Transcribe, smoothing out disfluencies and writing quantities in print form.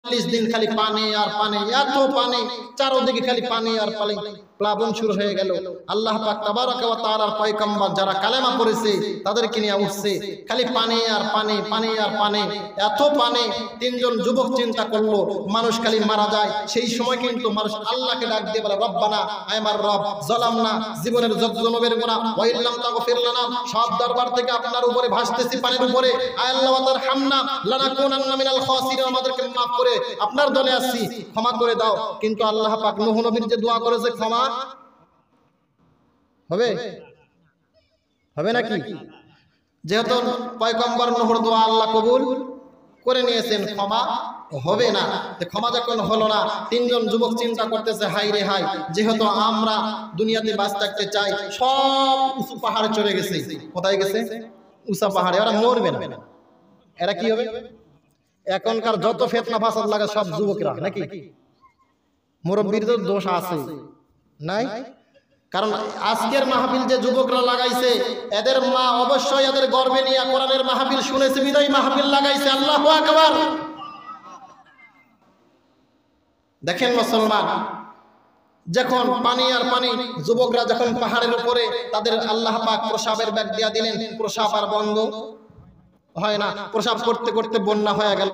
40 দিন খালি পানি আর পানি, এত পানি, চারদিকে খালি পানি আর পানি, প্লাবন শুরু হয়ে গেল। আল্লাহ পাক তাবারাকা ওয়া তাআলার পয়গম্বর যারা কালেমা পড়েছে তাদেরকে নিয়ে উঠছে, খালি পানি আর পানি, পানি আর পানি, এত পানি। তিনজন যুবক চিন্তা করলো মানুষ খালি মারা যায়। সেই সময় কিন্তু মানুষ আল্লাহকে ডাক দিয়ে বলে, রব্বানা, আয় আমার রব, যালামনা, জীবনের যত জনমের গুনাহ, ওয়া ইল্লাম তাগফির লানা, সব দরবার থেকে আপনার উপরে ভাসতেছি পানির উপরে, আয় আল্লাহ ওয়া তারহামনা লানাকুনান্না মিনাল খাসিরিন, আমাদেরকে মাফ করে আপনার দলে আসছি, ক্ষমা করে দাও। কিন্তু আল্লাহ পাক নূহ নবীর যে দোয়া করেছে, ক্ষমা হবে? হবে নাকি? যেহেতু পয়গম্বর নূহর দোয়া আল্লাহ কবুল করে নিয়েছেন, ক্ষমা হবে না। ক্ষমা যখন হলো না, তিনজন যুবক চিন্তা করতেছে, হাই রে হাই, যেহেতু আমরা দুনিয়াতে বাস থাকতে চাই, সব উঁচু পাহাড়ে চলে গেছে। কোথায় গেছে? উঁচা পাহাড়ে। ওরা মরবে না, এরা কি হবে? এখনকার যত ফিতনা ফাসাদ লাগে সব যুবকরা নাকি? মুরব্বির তো দোষ আছে নাই? কারণ আজকের মাহফিল যে যুবকরা লাগাইছে, এদের মা অবশ্যই এদের গর্বে নিয়ে কোরআনের মাহফিল শুনেছে বিদায় মাহফিল লাগাইছে। আল্লাহু আকবার। দেখেন মুসলমান, যখন পানি আর পানি, যুবকরা যখন পাহাড়ের উপরে, তাদের আল্লাহ পাক প্রসাবের ব্যাগ দিয়া দিলেন, প্রসাব আর বন্ধ হয় না, প্রসাব করতে করতে বন্যা হয়ে গেল।